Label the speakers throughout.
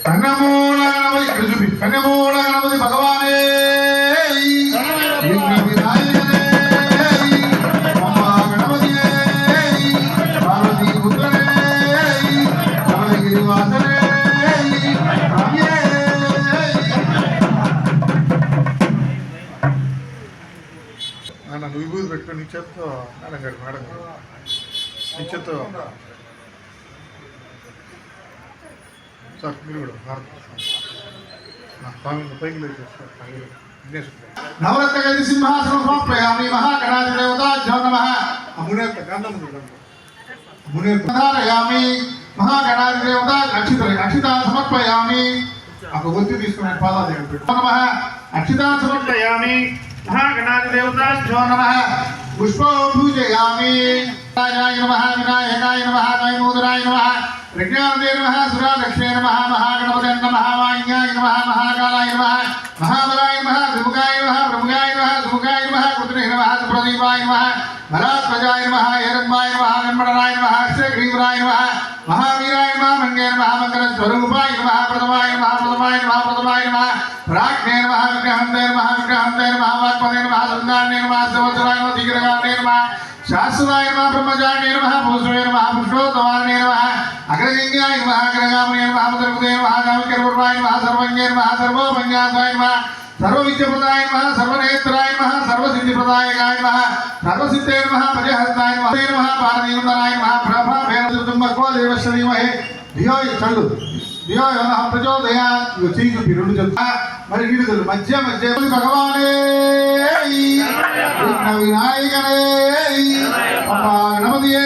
Speaker 1: కన్నమూల గణపతి ఇక్కడ చూపి కన్నమూల గణపతి భగవానే వినాయకనే గణపతి పార్వతీ పుత్రనే గిరివాసనే నువ్వు విభూతి పెట్టుకొని నీ చేత్తో మేడం గారు నీ చేత్తో సార్ మీరు కూడా పైకి నవరత్న గది సింహాసనం సమర్పయామి మహాగణాధిదేవతాభ్యో నమః మునేత్త మునేత్తారయామి మహాగణాధిదేవత అక్షితాన్ని సమర్పయామి ఒక ఒత్తి తీసుకుని పాదాల దగ్గర పెట్టు నమః అక్షితాన్ని సమర్పయామి మహాగణాధిదేవతాభ్యో నమః పుష్పో పూజయామి వినాయకాయ నమః వినాయకాయ నమః నైమూదరాయ నమః ప్రజ్ఞానదే నమః సురాలక్ష్మే నమః మహాగణపతే నమః వాణ్యాయ నమః మహాకాలాయ నమః మహాబలాయ నమః త్రిముఖాయ నమః ప్రముఖాయ నమః సుముఖాయ నమః కుత్రే నమః సుప్రదీపాయ నమః బలాత్మజాయ నమః ఏరంబాయ నమః వెంబడరాయ నమః శ్రీగ్రీవరాయ నమః మహావీరాయ నమః మంగే నమః మంగళ స్వరూపాయ నమః ప్రథమాయ నమః ప్రథమాయ నమః ప్రాజ్ఞే నమః విగ్రహంతే నమః వాక్పదే నమః సుందరాయ నమః సంవత్సరాయ నమః దిగ్రగాయ నమః శాశ్వతాయ నమః బ్రహ్మచారిణే నమః పూజ్యాయ నమః పురుషోత్తమాయ నమః అగ్రలింగాయ నమః అగ్రగామినే నమః మధురపదే నమః కామికర్పూర్వాయ నమః సర్వజ్ఞే నమః సర్వోపన్యాసాయ నమః సర్వవిద్యప్రదాయ నమః సర్వనేత్రాయ నమః సర్వసిద్ధిప్రదాయకాయ నమః సర్వసిద్ధే నమః భజహస్తాయ నమః పార్వతీనందనాయ నమః ప్రభాభేనదుర్గంబకో దేవస్య ధీమహి ధియో చల్లు ధియో నమః ప్రచోదయాత్ చేయి చూపి రెండు చల్లు మరి వీడుదలు మధ్య భగవానే వినాయకనే గణపతియే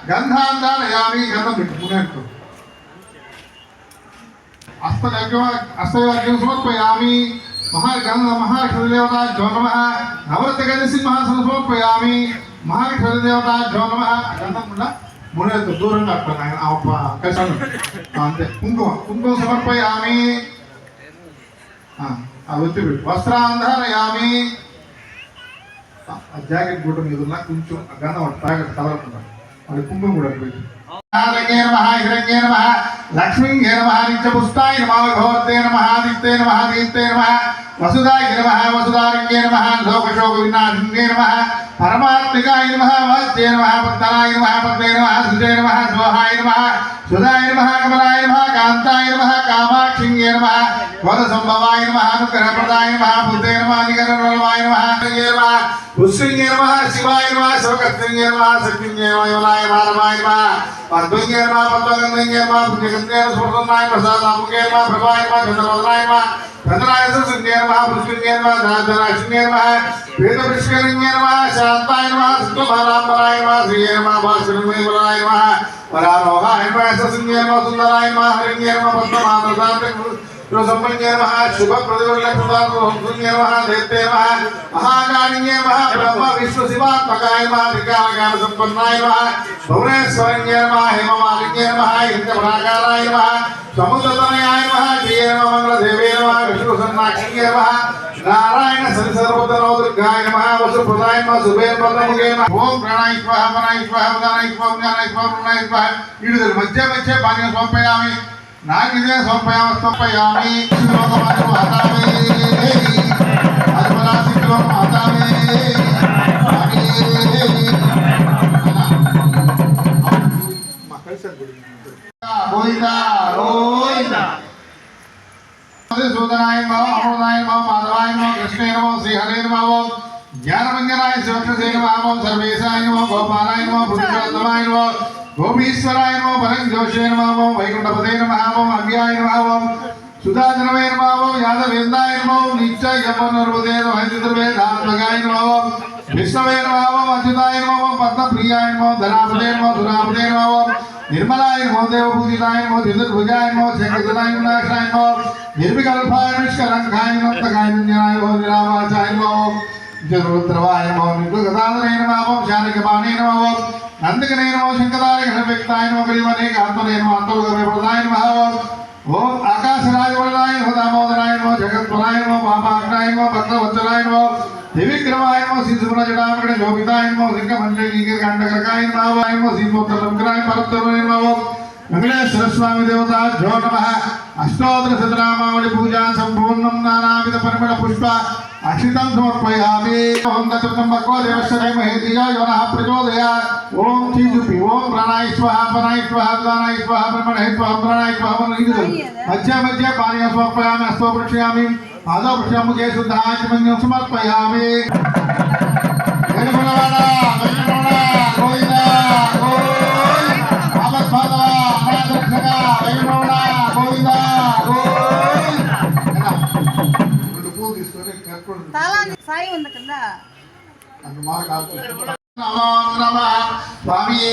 Speaker 1: గంధాంధారయామి గంధం పెట్టుకునేట్టు అస్తయోగ్యం సమర్పయామి మహాక్షరదేవతాభ్యో నమః నవరత్నగది సింహాసనం సమర్పయామి మహాక్షరదేవతాభ్యో నమః గంధం కూడా మునేతో దూరంగా కలిసి అంతే కుంకుమ సమర్పయామి ఒత్తి పెట్టు వస్త్రాంధారయామి జాకెట్ గుట్ట మీద ఉన్న కొంచెం గంధం ప్యాకెట్ కలవకుండా అది కుంకుమ కూడా పెట్టి హిరణ్యే నమః లక్ష్మీంగే నమః నిత్యపుష్టాయ నమః విభవర్తే నమః ఆదిత్యే నమః దీప్తే నమః వసుదాయ నమః వసుదారంగే నమః లోకశోక వినాశింగే నమః పరమాత్మికాయ నమః వాచ్యే నమః పద్మనాయ నమః పద్మే నమః సుజే నమః స్వహాయ నమః సుధాయ నమః కమలాయ నమః కాంతాయ నమః కామాక్షింగే నమః వద సంభవాయ నమః అనుగ్రహప్రదాయ నమః బుద్ధే నమః నిగరవలవాయ నమః నమః పుష్పింగే నమః శివాయ నమః శివకర్తృంగే నమః సత్యంగే నమః యోలాయ మానవాయ నమః పద్మంగే నమః పద్మగంధంగే నమః పుణ్యగంధే స్ఫుర్ణాయ ప్రసాదాముగే నమః ప్రభాయ నమః చంద్రవదనాయ నమః చంద్రాయ సుంగే నమః పుష్పింగే నమః రాజరాజంగే నమః వేదవృష్కరింగే నమః శాంతాయ నమః సుఖభరాంబరాయ నమః శ్రీయే నమః భాస్కరంగే నమః వరారోహాయ నమః సుంగే నమః సుందరాయ నమః హరిణ్గే నమః పద్మనాభాయ సంపన్నే నమః శుభ ప్రతివర్లకుదే నమః దేవతే నమః మహాకాళింగే నమః బ్రహ్మ విష్ణు శివాత్మకాయ నమః వికారకాల సంపన్నాయ నమః భువనేశ్వరంగే నమః హేమమాలింగే నమః ఇంద్రప్రాకారాయ నమః సముద్రతనయాయ నమః శ్రీయే నమః మంగళదేవే నమః విష్ణు సన్నాక్షింగే నమః నారాయణ సరిసర్వతనో దుర్గాయ నమః వసుప్రదాయ నమః శుభే పద్మముగే నమః ఓం ప్రాణాయ స్వాహ మనాయ స్వాహ ఉదానాయ స్వాహ జ్ఞానాయ స్వాహ ప్రణాయ స్వాహ వీడుదలు మధ్య పానీయం సమర్పయామి నాగిదే సమర్పయామి సూదనాయ నమః అమృతాయ నమః మాధవాయ నమః కృష్ణాయ నమః శ్రీహరే నమః జ్ఞానమంజనాయ శివకృష్ణాయ నమః సర్వేశాయ నమః గోపాలాయ నమః పురుషోత్తమాయ నమః గోపీశ్వరాయ నమః పరంజ్యోషే నమః వైకుంఠపదే నమః అవ్యాయ నమః సుధాజనమే నమః యాదవేందాయ నమః నిత్యయమనర్వదే మహేంద్రవేదాత్మకాయ నమః విష్ణవే నమః అచ్యుతాయ నమః పద్మప్రియాయ నమః ధనాపదే నమః ధురాపదే నమః నిర్మలాయ నమః దేవపూజితాయ నమః దివ్యభుజాయ నమః శంకరదాయ నమః నిర్వికల్పాయ నిష్కలంకాయ నమః నిరావాచాయ నమః జరుద్రవాయ నమః నిర్గదాయ నమః శానికపాణే నమః నందకనే నమః శంకరాయ ఘనవ్యక్తాయ నమః గ్రీవనే కాంతనే నమః అంతర్గతప్రదాయ నమః ఓం ఆకాశరాయ వరదాయ నమః దామోదరాయ నమః జగత్పరాయ నమః పాపాగ్నాయ నమః वत्सलाय नमो त्रिविक्रमाय नमो श्रीसुमनजटामकटे शोभिताय नमो सिंहमण्डलीकण्डकरकाय नमो श्रीमोत्तरविग्रहाय परत्तमाय नमो वेंकटेश्वर स्वामी देवताभ्यो नमः अष्टोत्तर शतनामावली पूजा संपूर्णं नानाविध परिमल पुष्प अक्षितं समर्पयामि ओम दत्तम्बको देवस्य महेदिया योनः प्रचोदयात् ओम चीजुपि ओम प्राणाय स्वाहा प्राणाय स्वाहा प्राणाय स्वाहा ब्रह्मणे स्वाहा प्राणाय स्वाहा मध्य मध्य पानीय समर्पयामि अस्तो प्रक्षयामि आदौ प्रक्षयामि शुद्धाचमन्यं समर्पयामि वेणुगुणवाडा गोविंदा
Speaker 2: సాయి ఉంది కదా
Speaker 1: స్వామి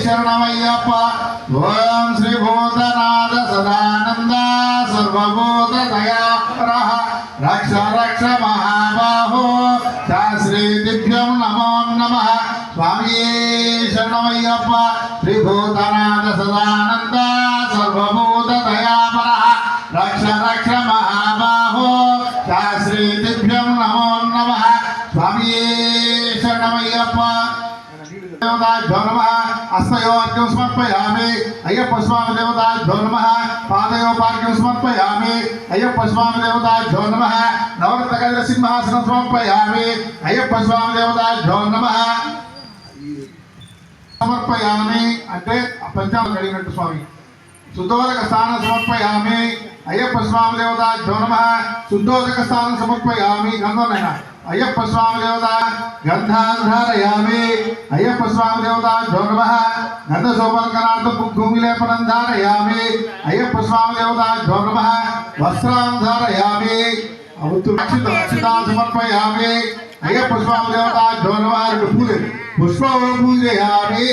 Speaker 1: శరణమయ్యప్ప ఓం శ్రీ భూతనాథ సదానంద సర్వభూత దయాపరః రక్ష రక్ష మహాబాహో శాస్త్రీ దివ్యం నమో నమః స్వామి శరణమయ్యప్ప శ్రీ భూతనాథ సదానంద సర్వభూత దయాపరః రక్ష రక్ష మహాబాహో శాస్త్రీ దివ్యం నమో నమః స్వామి శరణమయ్యప్ప देवताभ्यो नमः हस्तयोर्घ्यं समर्पयामि अय्यप्प स्वामी देवताभ्यो नमः पादयोपार्घ्यं समर्पयामि अय्यप्प स्वामी देवताभ्यो नमः नवरत्नकलित सिंहासनं समर्पयामि अय्यप्प स्वामी देवताभ्यो नमः समर्पयामि అంటే పంచాంగం కడిగినట్టు స్వామి శుద్ధోదక స్థానం సమర్పయామి అయ్యప్ప స్వామి దేవతాభ్యో నమః శుద్ధోదక స్థానం సమర్పయామి గంధనైనా అయ్యప్ప స్వామి దేవత గంధాధారయామి అయ్యప్ప స్వామి దేవతాభ్యో నమః గంధ శోభనకరార్థ భూమిలేపనం ధారయామి అయ్యప్ప స్వామి దేవతాభ్యో నమః వస్త్రాం ధారయామి అక్షితాం సమర్పయామి అయ్యప్ప స్వామి దేవతాభ్యో నమః పుష్పం పూజయామి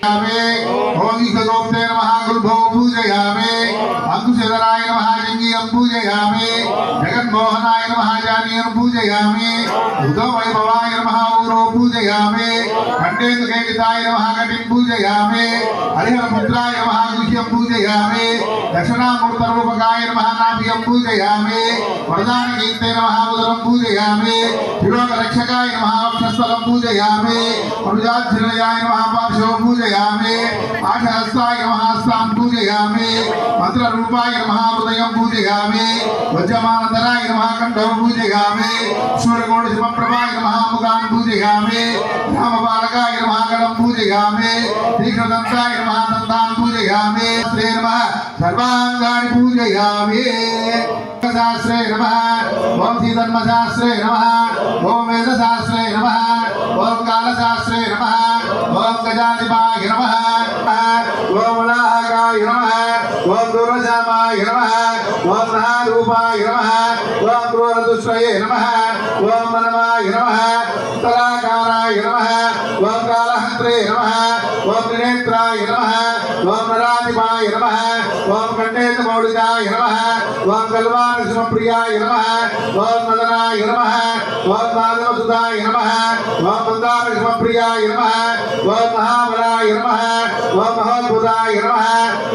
Speaker 1: ओम ईश्वरोक्ते नमः गुरुभो पूजयामि अंकुशधराय नमः लिंगियं पूजयामि जगन्मोहनाय नमः जानीयं पूजयामि उदवैभवाय नमः ऊरो पूजयामि खण्डेन्दुकेकिताय नमः कटिं पूजयामि हरिहरपुत्राय नमः गुह्यं पूजयामि दक्षिणामूर्तरूपकाय नमः नाभियं पूजयामि वरदानकीर्ते नमः उदरं पूजयामि त्रिलोकरक्षकाय नमः वक्षस्थलं पूजयामि अनुजाधिरयाय नमः पार्श्वं पूजयामि आठहस्ताय नमः हस्तां पूजयामि मंत्ररूपाय नमः हृदयं पूजयामि वज्रमानधराय नमः कंठं पूजयामि सूर्यकोटिसमप्रभाय नमः मुखां पूजयामि रामबालकाय नमः गलं पूजयामि तीक्ष्णदन्ताय नमः दन्तान् पूजयामि श्री नमः सर्वाङ्गानि पूजयामि शास्त्रे नमः ओम धर्मशास्त्रे नमः ओम वेदशास्त्रे नमः ओम कालशास्त्रे नमः ओम गजाधिपाय नमः ओम नाहकाय नमः ओम दुर्वशामाय नमः ओम नारूपाय नमः ओम क्रूरदुष्टये नमः ओम मनमाय नमः उत्तराकाराय नमः ओम कालहन्त्रे नमः ओम त्रिनेत्राय नमः ओम नराधिपाय नमः ओम कण्डेन्दुमौलिकाय नमः ओम कल्वारसिंहप्रियाय नमः ओम मदनाय नमः ओम माधवसुधाय नमः ओम मंदारसिंहप्रियाय नमः ओम महाबलाय नमः ओम महाद्भुताय नमः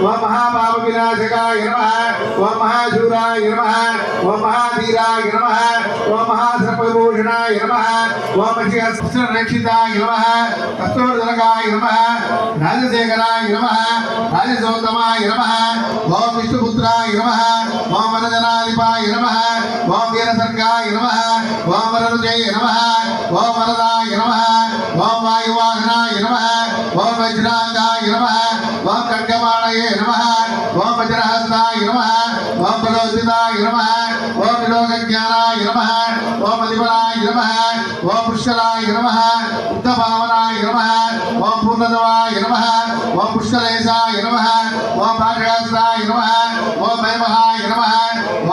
Speaker 1: ओम महापापविनाशकाय नमः ओम महाशूराय नमः ओम महाधीराय नमः ओम महासर्पविभूषणाय नमः ओम रक्षिताय नमः कस्तूरधनकाय नमः राजशेखराय नमः राजसोत्तमाय नमः ओम विष्णुपुत्राय नमः ओम वरदनाधिपाय नमः ओम वीरसर्गाय नमः ओम वररुजये नमः ओम वरदाय नमः ओम वायुवाहनाय नमः ओम वज्रांगाय नमः ओम खड्गमाणये नमः ओम वज्रहस्ताय नमः ओम बलोचिताय नमः ओम विलोकज्ञानाय नमः ओम अधिबलाय नमः ओम पुष्कलाय नमः उद्धभावनाय नमः ओम पूर्णदवाय नमः ओम पुष्कलेशाय नमः ओम पाठहस्ताय नमः ओम भैमहाय नमः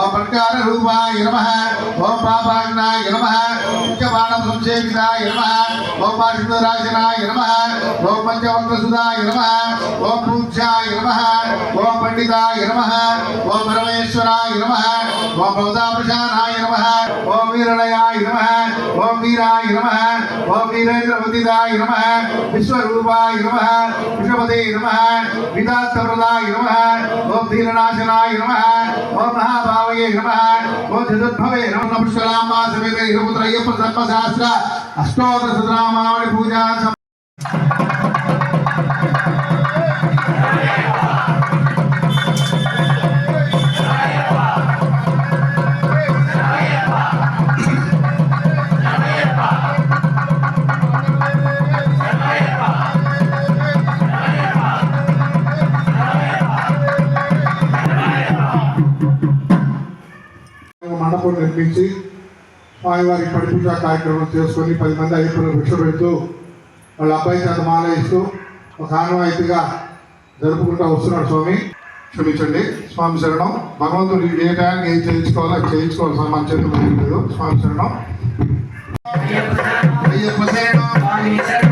Speaker 1: ओम पट्काररूपाय नमः ओम पापाग्नाय नमः मुख्यबाणसंसेविताय नमः ओम पार्श्वराजनाय नमः ओम पंचवक्त्रसुधाय नमः ओम पूज्याय नमः ओम पंडिताय नमः ओम परमेश्वराय नमः ओम भवताप्रशानाय नमः ओम वीरलयाय नमः ओम वीराय नमः ओम वीरेन्द्रवन्दिताय नमः विश्वरूपाय नमः विश्वपते नमः विदात्तप्रदाय नमः ओम దీననాశనాయ నమః ఓం మహాభావయే నమః ఓం చతుర్భవే నమః పుష్కలాంబా సమేత ఇహపుత్రయ్యప్ప సర్వశాస్త్ర అష్టోదశ రామావళి పూజా మండపం నిర్మించి స్వామివారి పడిపూజ కార్యక్రమం చేసుకొని 10 మంది అయ్యప్పను భిక్ష పెడుతూ వాళ్ళ అబ్బాయి చేత మాల ఇస్తూ ఒక ఆనవాయితీగా జరుపుకుంటూ వస్తున్నాడు స్వామి. క్షమించండి స్వామి శరణం. భగవంతుడు ఏ టైంకి ఏం చేయించుకోవాలో అది చేయించుకోవాలి. మన చేతులు లేదు. స్వామి శరణం. అయ్యప్ప శరణం.